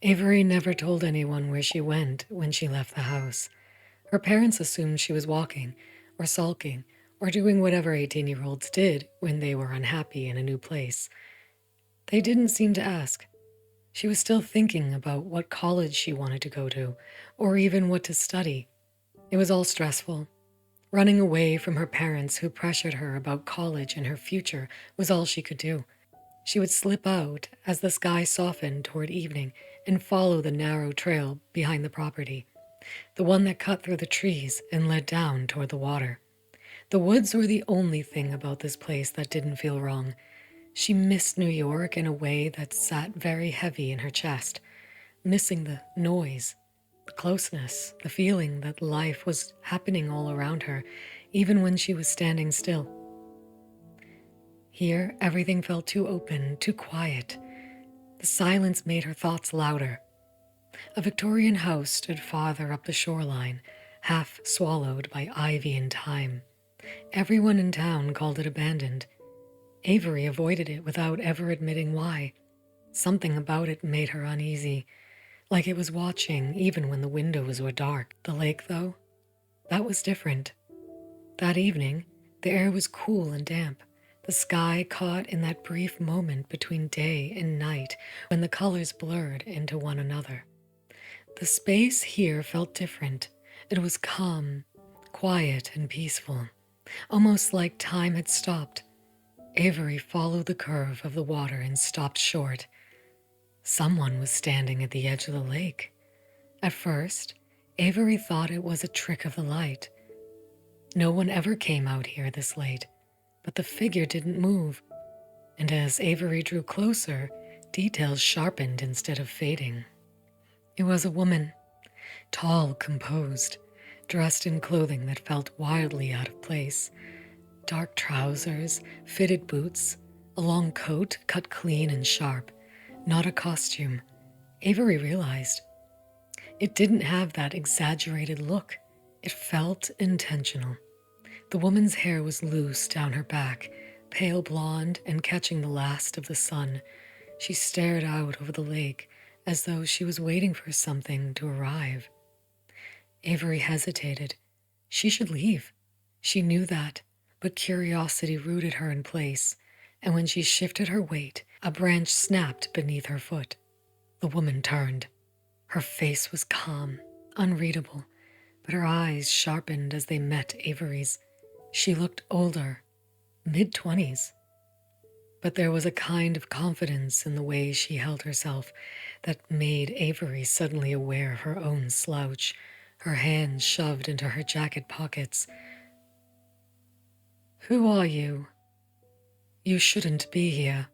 Avery never told anyone where she went when she left the house. Her parents assumed she was walking, or sulking, or doing whatever 18-year-olds did when they were unhappy in a new place. They didn't seem to ask. She was still thinking about what college she wanted to go to, or even what to study. It was all stressful. Running away from her parents who pressured her about college and her future was all she could do. She would slip out as the sky softened toward evening and follow the narrow trail behind the property, the one that cut through the trees and led down toward the water. The woods were the only thing about this place that didn't feel wrong. She missed New York in a way that sat very heavy in her chest, missing the noise, the closeness, the feeling that life was happening all around her, even when she was standing still. Here, everything felt too open, too quiet. The silence made her thoughts louder. A Victorian house stood farther up the shoreline, half swallowed by ivy and thyme. Everyone in town called it abandoned. Avery avoided it without ever admitting why. Something about it made her uneasy, like it was watching even when the windows were dark. The lake, though, that was different. That evening, the air was cool and damp. The sky caught in that brief moment between day and night when the colors blurred into one another. The space here felt different. It was calm, quiet, and peaceful, almost like time had stopped. Avery followed the curve of the water and stopped short. Someone was standing at the edge of the lake. At first, Avery thought it was a trick of the light. No one ever came out here this late, but the figure didn't move, and as Avery drew closer, details sharpened instead of fading. It was a woman, tall, composed, dressed in clothing that felt wildly out of place. Dark trousers, fitted boots, a long coat cut clean and sharp. Not a costume, Avery realized. It didn't have that exaggerated look. It felt intentional. The woman's hair was loose down her back, pale blonde and catching the last of the sun. She stared out over the lake as though she was waiting for something to arrive. Avery hesitated. She should leave. She knew that, but curiosity rooted her in place, and when she shifted her weight, a branch snapped beneath her foot. The woman turned. Her face was calm, unreadable, but her eyes sharpened as they met Avery's. She looked older, mid-20s, but there was a kind of confidence in the way she held herself that made Avery suddenly aware of her own slouch, her hands shoved into her jacket pockets. "Who are you?" "You shouldn't be here,"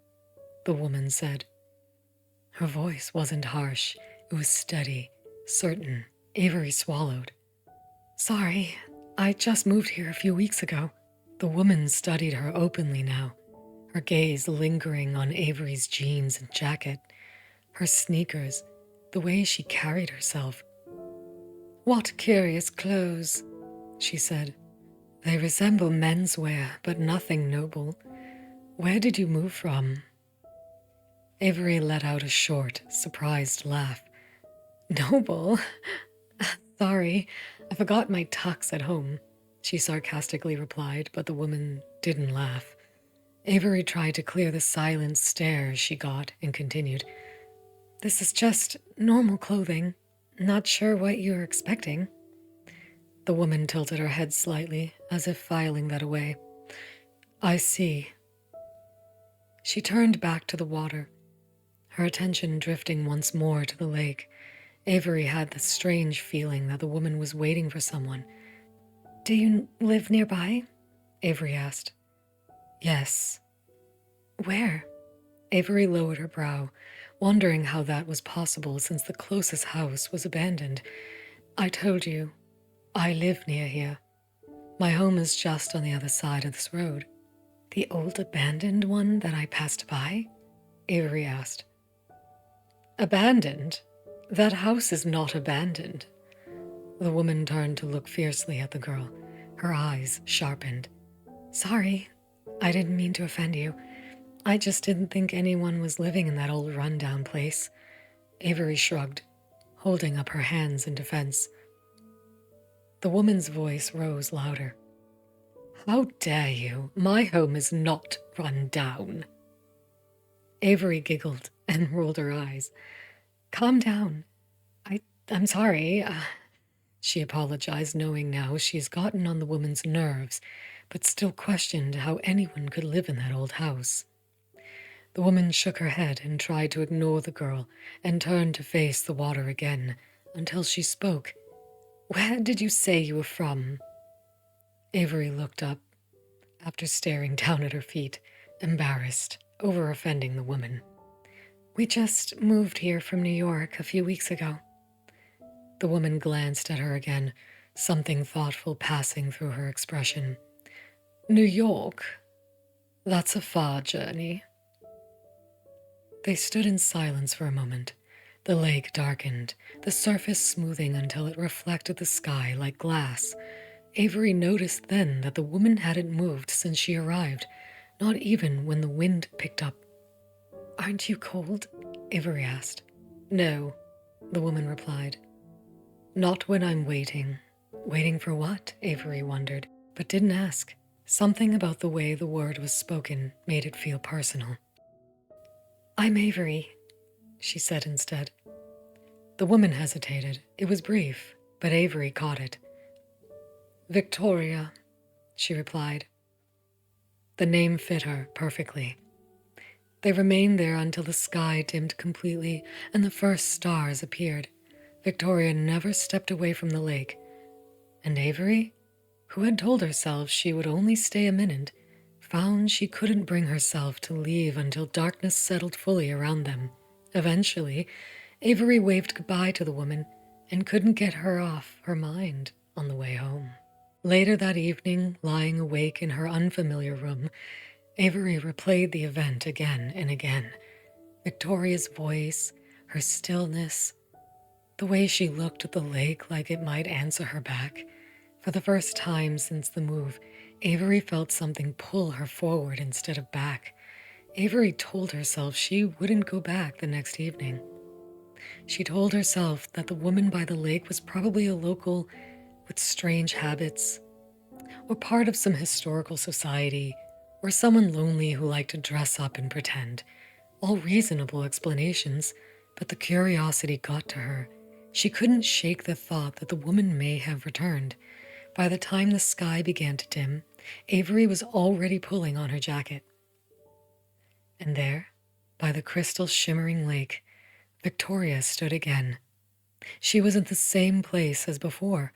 the woman said. Her voice wasn't harsh. It was steady, certain. Avery swallowed. "Sorry, I just moved here a few weeks ago." The woman studied her openly now, her gaze lingering on Avery's jeans and jacket, her sneakers, the way she carried herself. "What curious clothes," she said. "They resemble menswear, but nothing noble. Where did you move from?" Avery let out a short, surprised laugh. "Noble? Sorry, I forgot my tux at home," she sarcastically replied, but the woman didn't laugh. Avery tried to clear the silent stare she got and continued. "This is just normal clothing. Not sure what you're expecting." The woman tilted her head slightly, as if filing that away. "I see." She turned back to the water, her attention drifting once more to the lake. Avery had the strange feeling that the woman was waiting for someone. "Do you live nearby?" Avery asked. "Yes." "Where?" Avery lowered her brow, wondering how that was possible since the closest house was abandoned. "I told you, I live near here. My home is just on the other side of this road." "The old abandoned one that I passed by?" Avery asked. "Abandoned? That house is not abandoned." The woman turned to look fiercely at the girl, her eyes sharpened. "Sorry, I didn't mean to offend you. I just didn't think anyone was living in that old rundown place." Avery shrugged, holding up her hands in defense. The woman's voice rose louder. How dare you? My home is not run down. Avery giggled and rolled her eyes. Calm down. I'm sorry. She apologized, knowing now she's gotten on the woman's nerves, but still questioned how anyone could live in that old house. The woman shook her head and tried to ignore the girl and turned to face the water again until she spoke. Where did you say you were from? Avery looked up after staring down at her feet, embarrassed over offending the woman. We just moved here from New York a few weeks ago. The woman glanced at her again, something thoughtful passing through her expression. New York? That's a far journey. They stood in silence for a moment. The lake darkened, the surface smoothing until it reflected the sky like glass. Avery noticed then that the woman hadn't moved since she arrived, not even when the wind picked up. Aren't you cold? Avery asked. No, the woman replied. Not when I'm waiting. Waiting for what? Avery wondered, but didn't ask. Something about the way the word was spoken made it feel personal. I'm Avery, she said instead. The woman hesitated. It was brief, but Avery caught it. Victoria, she replied. The name fit her perfectly. They remained there until the sky dimmed completely and the first stars appeared. Victoria never stepped away from the lake, and Avery, who had told herself she would only stay a minute, found she couldn't bring herself to leave until darkness settled fully around them. Eventually, Avery waved goodbye to the woman and couldn't get her off her mind on the way home. Later that evening, lying awake in her unfamiliar room, Avery replayed the event again and again. Victoria's voice, her stillness, the way she looked at the lake like it might answer her back. For the first time since the move, Avery felt something pull her forward instead of back. Avery told herself she wouldn't go back the next evening. She told herself that the woman by the lake was probably a local with strange habits, or part of some historical society, or someone lonely who liked to dress up and pretend. All reasonable explanations, but the curiosity got to her. She couldn't shake the thought that the woman may have returned. By the time the sky began to dim, Avery was already pulling on her jacket. And there, by the crystal shimmering lake, Victoria stood again. She was in the same place as before,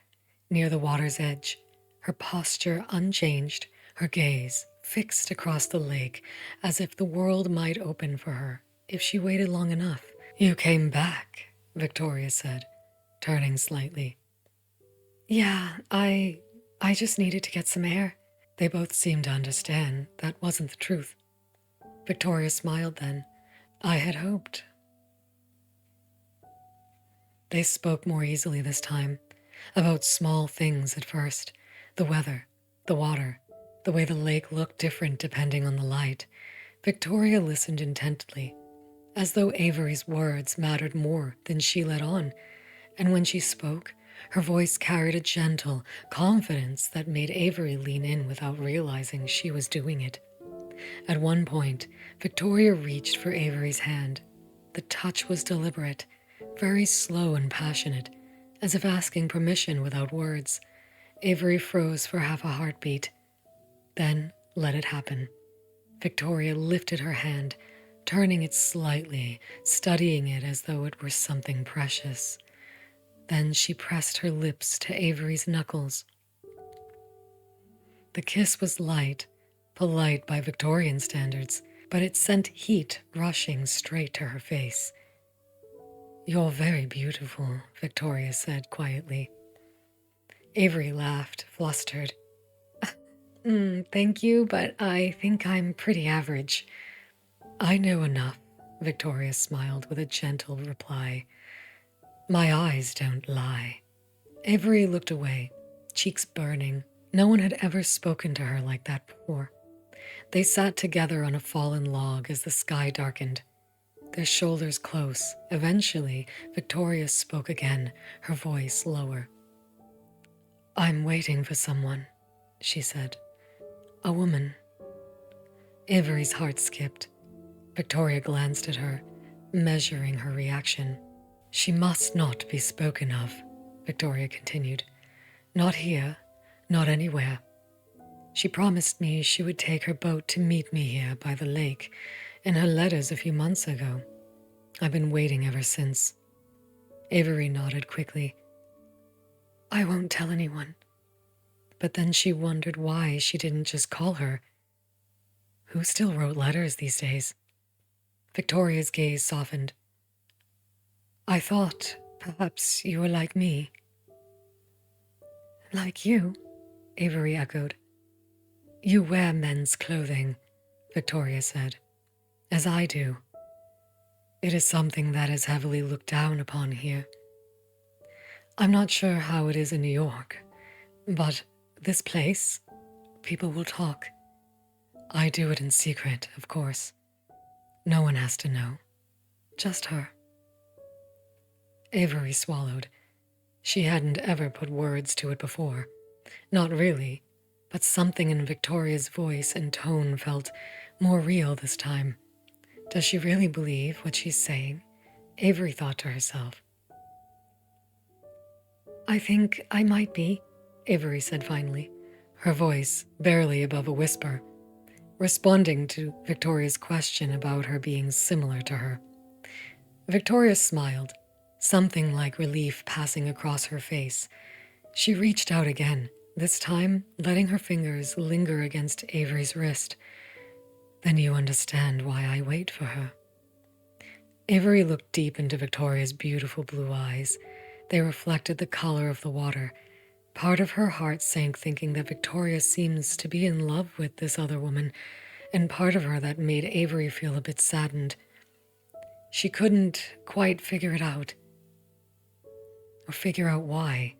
near the water's edge, her posture unchanged, her gaze fixed across the lake, as if the world might open for her if she waited long enough. You came back, Victoria said, turning slightly. Yeah, I just needed to get some air. They both seemed to understand that wasn't the truth. Victoria smiled then. I had hoped. They spoke more easily this time, about small things at first, the weather, the water, the way the lake looked different depending on the light. Victoria listened intently, as though Avery's words mattered more than she let on, and when she spoke, her voice carried a gentle confidence that made Avery lean in without realizing she was doing it. At one point, Victoria reached for Avery's hand. The touch was deliberate, very slow and passionate, as if asking permission without words. Avery froze for half a heartbeat, then let it happen. Victoria lifted her hand, turning it slightly, studying it as though it were something precious. Then she pressed her lips to Avery's knuckles. The kiss was light, polite by Victorian standards, but it sent heat rushing straight to her face. You're very beautiful, Victoria said quietly. Avery laughed, flustered. Thank you, but I think I'm pretty average. I know enough, Victoria smiled with a gentle reply. My eyes don't lie. Avery looked away, cheeks burning. No one had ever spoken to her like that before. They sat together on a fallen log as the sky darkened. their shoulders close. Eventually, Victoria spoke again, her voice lower. "I'm waiting for someone," she said. "A woman." Avery's heart skipped. Victoria glanced at her, measuring her reaction. "She must not be spoken of," Victoria continued. "Not here, not anywhere. She promised me she would take her boat to meet me here by the lake in her letters a few months ago. I've been waiting ever since." Avery nodded quickly. "I won't tell anyone." But then she wondered why she didn't just call her. Who still wrote letters these days? Victoria's gaze softened. "I thought perhaps you were like me." "Like you?" Avery echoed. "You wear men's clothing," Victoria said, "as I do. It is something that is heavily looked down upon here. I'm not sure how it is in New York, but this place, people will talk. I do it in secret, of course. No one has to know. Just her." Avery swallowed. She hadn't ever put words to it before. Not really, but something in Victoria's voice and tone felt more real this time. Does she really believe what she's saying? Avery thought to herself. "I think I might be," Avery said finally, her voice barely above a whisper, responding to Victoria's question about her being similar to her. Victoria smiled, something like relief passing across her face. She reached out again, this time letting her fingers linger against Avery's wrist. "Then you understand why I wait for her." Avery looked deep into Victoria's beautiful blue eyes. They reflected the color of the water. Part of her heart sank thinking that Victoria seems to be in love with this other woman, and part of her that made Avery feel a bit saddened. She couldn't quite figure it out. Or figure out why.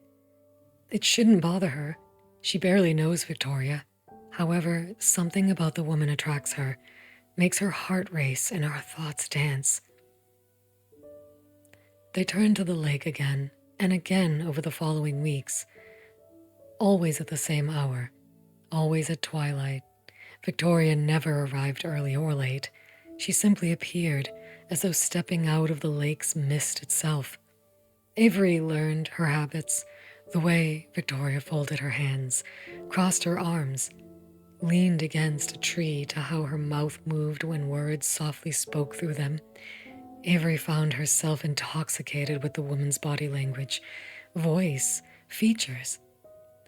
It shouldn't bother her. She barely knows Victoria. However, something about the woman attracts her, makes her heart race and her thoughts dance. They turned to the lake again, and again over the following weeks. Always at the same hour, always at twilight. Victoria never arrived early or late. She simply appeared, as though stepping out of the lake's mist itself. Avery learned her habits, the way Victoria folded her hands, crossed her arms, leaned against a tree to how her mouth moved when words softly spoke through them. Avery found herself intoxicated with the woman's body language, voice, features.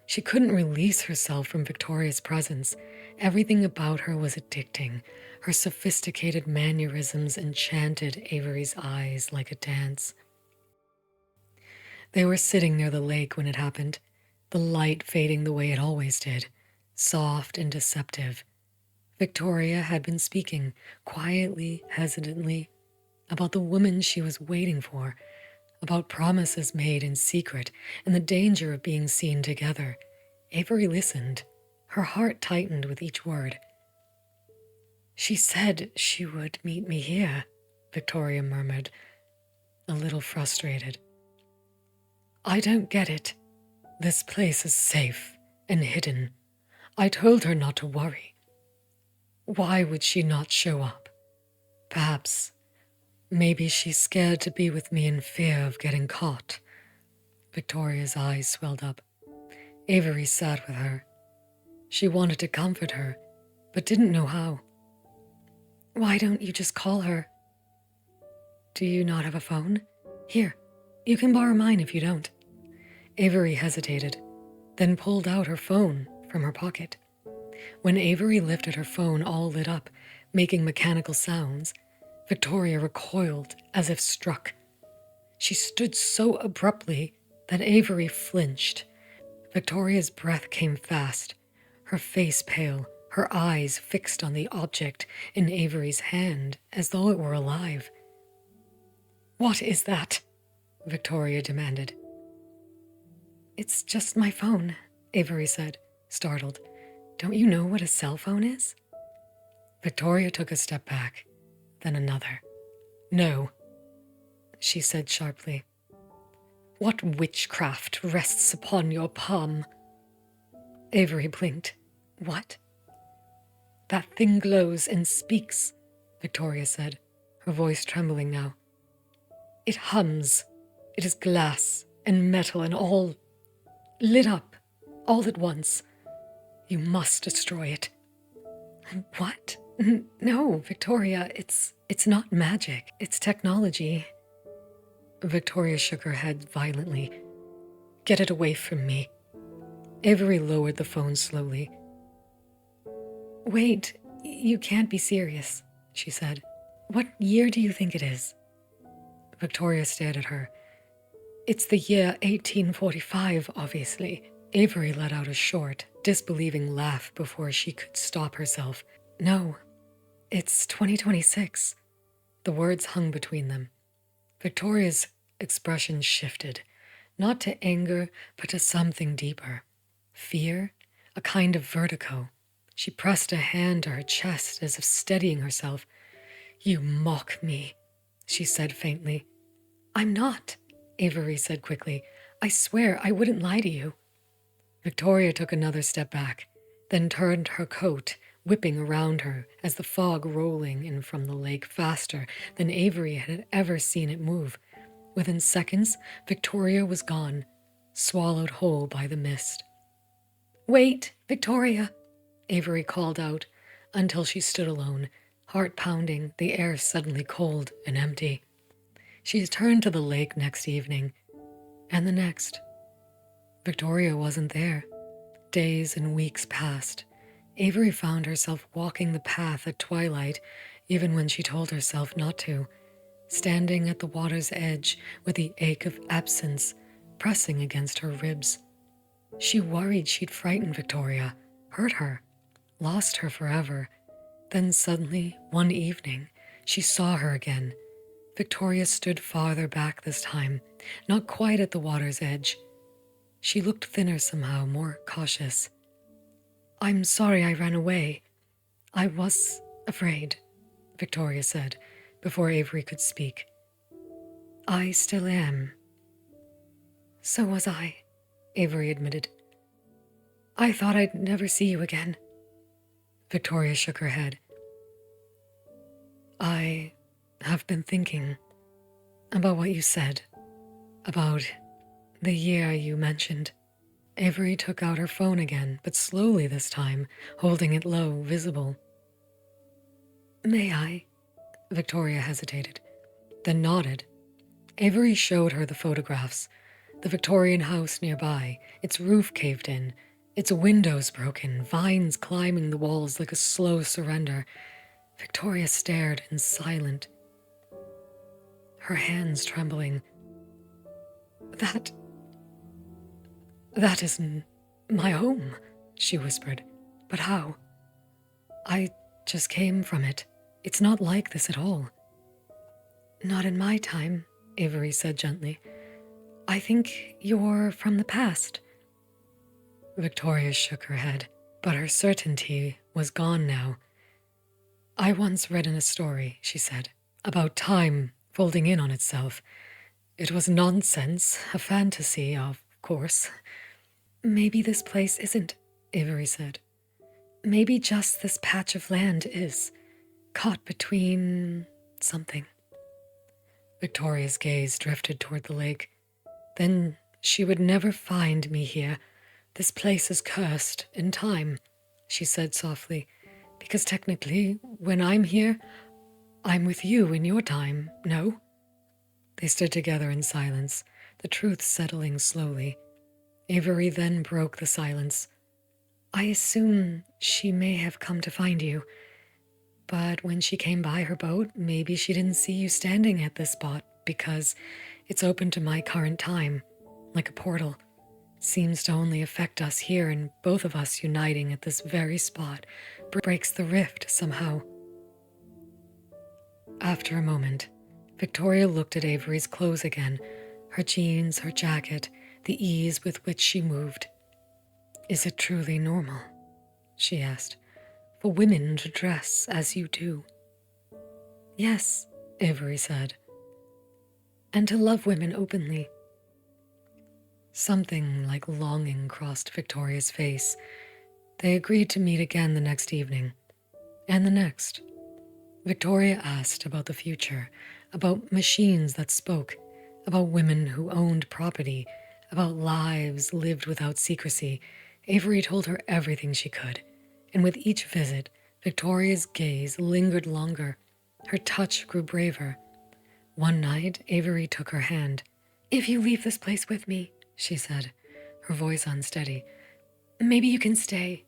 She couldn't release herself from Victoria's presence. Everything about her was addicting. Her sophisticated mannerisms enchanted Avery's eyes like a dance. They were sitting near the lake when it happened, the light fading the way it always did, soft and deceptive. Victoria had been speaking, quietly, hesitantly, about the woman she was waiting for, about promises made in secret and the danger of being seen together. Avery listened. Her heart tightened with each word. "She said she would meet me here," Victoria murmured, a little frustrated. "I don't get it. This place is safe and hidden. I told her not to worry. Why would she not show up? Perhaps, maybe she's scared to be with me in fear of getting caught." Victoria's eyes swelled up. Avery sat with her. She wanted to comfort her, but didn't know how. "Why don't you just call her?" "Do you not have a phone? Here, you can borrow mine if you don't." Avery hesitated, then pulled out her phone from her pocket. When Avery lifted her phone, all lit up, making mechanical sounds. Victoria recoiled as if struck. She stood so abruptly that Avery flinched. Victoria's breath came fast, her face pale, her eyes fixed on the object in Avery's hand as though it were alive. "What is that?" Victoria demanded. "It's just my phone," Avery said, startled. "Don't you know what a cell phone is?" Victoria took a step back, then another. No, she said sharply. What witchcraft rests upon your palm? Avery blinked. What? That thing glows and speaks, Victoria said, her voice trembling now. It hums. It is glass and metal and all lit up, all at once. You must destroy it. What? No, Victoria, it's not magic. It's technology. Victoria shook her head violently. Get it away from me. Avery lowered the phone slowly. Wait, you can't be serious, she said. What year do you think it is? Victoria stared at her. It's the year 1845, obviously. Avery let out a short, disbelieving laugh before she could stop herself. No, it's 2026. The words hung between them. Victoria's expression shifted, not to anger, but to something deeper. Fear, a kind of vertigo. She pressed a hand to her chest as if steadying herself. You mock me, she said faintly. I'm not, Avery said quickly. I swear I wouldn't lie to you. Victoria took another step back, then turned her coat, whipping around her as the fog rolling in from the lake faster than Avery had ever seen it move. Within seconds, Victoria was gone, swallowed whole by the mist. Wait, Victoria, Avery called out until she stood alone, heart pounding, the air suddenly cold and empty. She turned to the lake next evening, and the next. Victoria wasn't there. Days and weeks passed. Avery found herself walking the path at twilight, even when she told herself not to, standing at the water's edge with the ache of absence pressing against her ribs. She worried she'd frightened Victoria, hurt her, lost her forever. Then suddenly, one evening, she saw her again. Victoria stood farther back this time, not quite at the water's edge. She looked thinner somehow, more cautious. I'm sorry I ran away. I was afraid, Victoria said, before Avery could speak. I still am. So was I, Avery admitted. I thought I'd never see you again. Victoria shook her head. I have been thinking about what you said, about the year you mentioned. Avery took out her phone again, but slowly this time, holding it low, visible. May I? Victoria hesitated, then nodded. Avery showed her the photographs. The Victorian house nearby, its roof caved in, its windows broken, vines climbing the walls like a slow surrender. Victoria stared in silent, her hands trembling. That is my home, she whispered. But how? I just came from it. It's not like this at all. Not in my time, Avery said gently. I think you're from the past. Victoria shook her head, but her certainty was gone now. I once read in a story, she said, about time folding in on itself. It was nonsense, a fantasy, of course. Maybe this place isn't, Avery said. Maybe just this patch of land is, caught between something. Victoria's gaze drifted toward the lake. Then she would never find me here. This place is cursed in time, she said softly, because technically, when I'm here, I'm with you in your time, no? They stood together in silence, the truth settling slowly. Avery then broke the silence. I assume she may have come to find you, but when she came by her boat, maybe she didn't see you standing at this spot because it's open to my current time, like a portal. Seems to only affect us here, and both of us uniting at this very spot breaks the rift somehow. After a moment, Victoria looked at Avery's clothes again, her jeans, her jacket, the ease with which she moved. Is it truly normal, she asked, for women to dress as you do? Yes, Avery said, and to love women openly. Something like longing crossed Victoria's face. They agreed to meet again the next evening, and the next. Victoria asked about the future, about machines that spoke, about women who owned property, about lives lived without secrecy. Avery told her everything she could, and with each visit, Victoria's gaze lingered longer. Her touch grew braver. One night, Avery took her hand. "If you leave this place with me," she said, her voice unsteady, "maybe you can stay.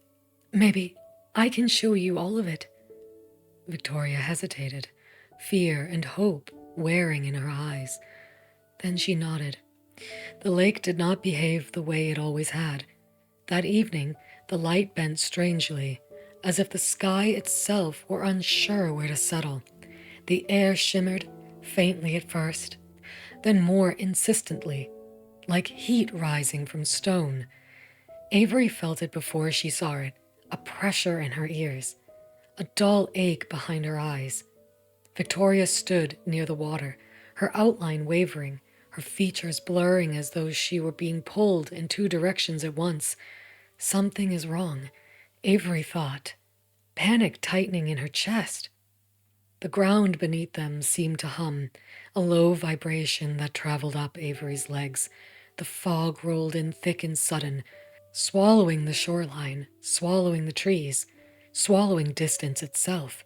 Maybe I can show you all of it." Victoria hesitated, fear and hope wearing in her eyes. Then she nodded. The lake did not behave the way it always had. That evening, the light bent strangely, as if the sky itself were unsure where to settle. The air shimmered, faintly at first, then more insistently, like heat rising from stone. Avery felt it before she saw it, a pressure in her ears, a dull ache behind her eyes. Victoria stood near the water, her outline wavering, her features blurring as though she were being pulled in two directions at once. Something is wrong, Avery thought, panic tightening in her chest. The ground beneath them seemed to hum, a low vibration that traveled up Avery's legs. The fog rolled in thick and sudden, swallowing the shoreline, swallowing the trees, swallowing distance itself.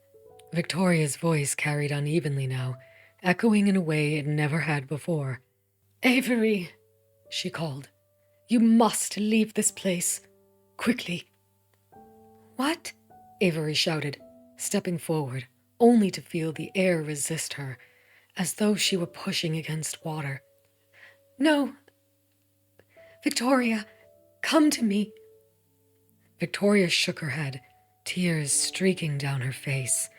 Victoria's voice carried unevenly now, echoing in a way it never had before. "Avery," she called, "you must leave this place. Quickly." "What?" Avery shouted, stepping forward, only to feel the air resist her, as though she were pushing against water. "No. Victoria, come to me." Victoria shook her head, tears streaking down her face.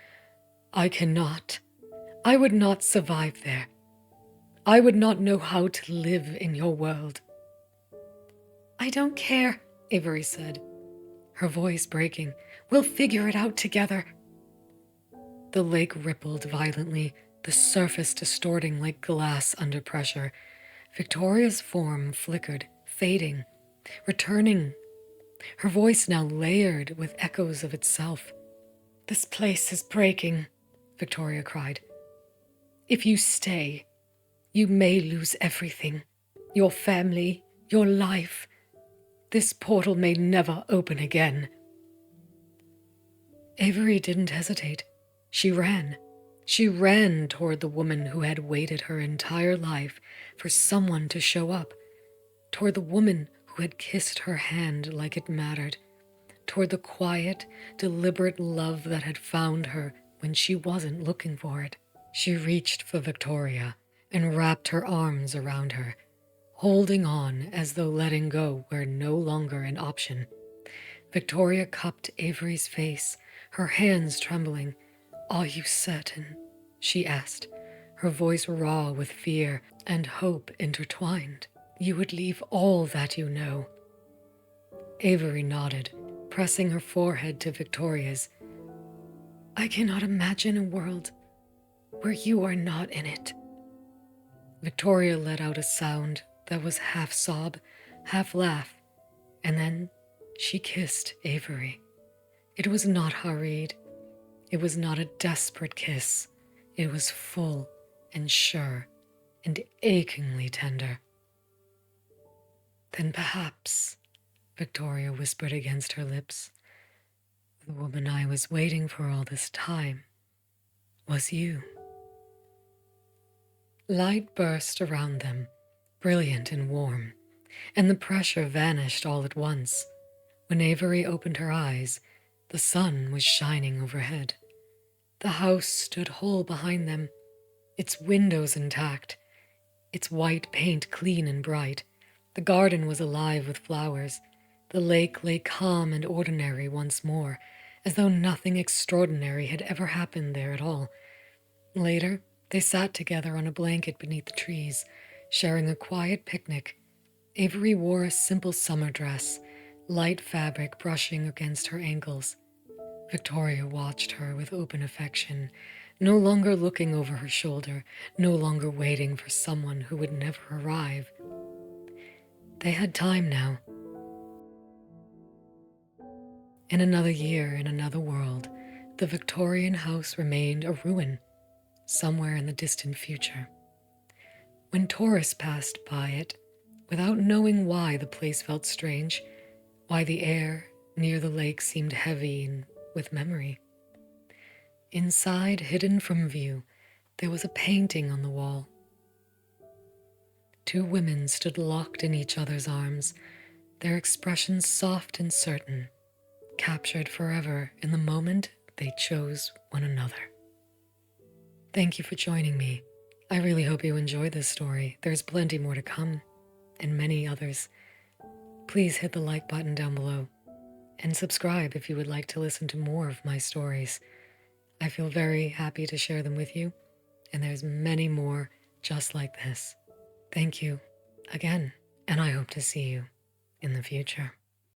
"I cannot. I would not survive there. I would not know how to live in your world." "I don't care," Avery said, her voice breaking. "We'll figure it out together." The lake rippled violently, the surface distorting like glass under pressure. Victoria's form flickered, fading, returning, her voice now layered with echoes of itself. "This place is breaking," Victoria cried. "If you stay, you may lose everything. Your family, your life. This portal may never open again." Avery didn't hesitate. She ran. She ran toward the woman who had waited her entire life for someone to show up, toward the woman who had kissed her hand like it mattered, toward the quiet, deliberate love that had found her when she wasn't looking for it. She reached for Victoria and wrapped her arms around her, holding on as though letting go were no longer an option. Victoria cupped Avery's face, her hands trembling. "Are you certain?" she asked, her voice raw with fear and hope intertwined. "You would leave all that you know?" Avery nodded, pressing her forehead to Victoria's. "I cannot imagine a world where you are not in it." Victoria let out a sound that was half sob, half laugh, and then she kissed Avery. It was not hurried. It was not a desperate kiss. It was full and sure and achingly tender. "Then perhaps," Victoria whispered against her lips, "the woman I was waiting for all this time was you." Light burst around them, brilliant and warm, and the pressure vanished all at once. When Avery opened her eyes, the sun was shining overhead. The house stood whole behind them, its windows intact, its white paint clean and bright. The garden was alive with flowers. The lake lay calm and ordinary once more, as though nothing extraordinary had ever happened there at all. Later, they sat together on a blanket beneath the trees, sharing a quiet picnic. Avery wore a simple summer dress, light fabric brushing against her ankles. Victoria watched her with open affection, no longer looking over her shoulder, no longer waiting for someone who would never arrive. They had time now. In another year, in another world, the Victorian house remained a ruin, somewhere in the distant future. When tourists passed by it, without knowing why the place felt strange, why the air near the lake seemed heavy and with memory. Inside, hidden from view, there was a painting on the wall. Two women stood locked in each other's arms, their expressions soft and certain, captured forever in the moment they chose one another. Thank you for joining me. I really hope you enjoyed this story. There's plenty more to come, and many others. Please hit the like button down below, and subscribe if you would like to listen to more of my stories. I feel very happy to share them with you, and there's many more just like this. Thank you again, and I hope to see you in the future.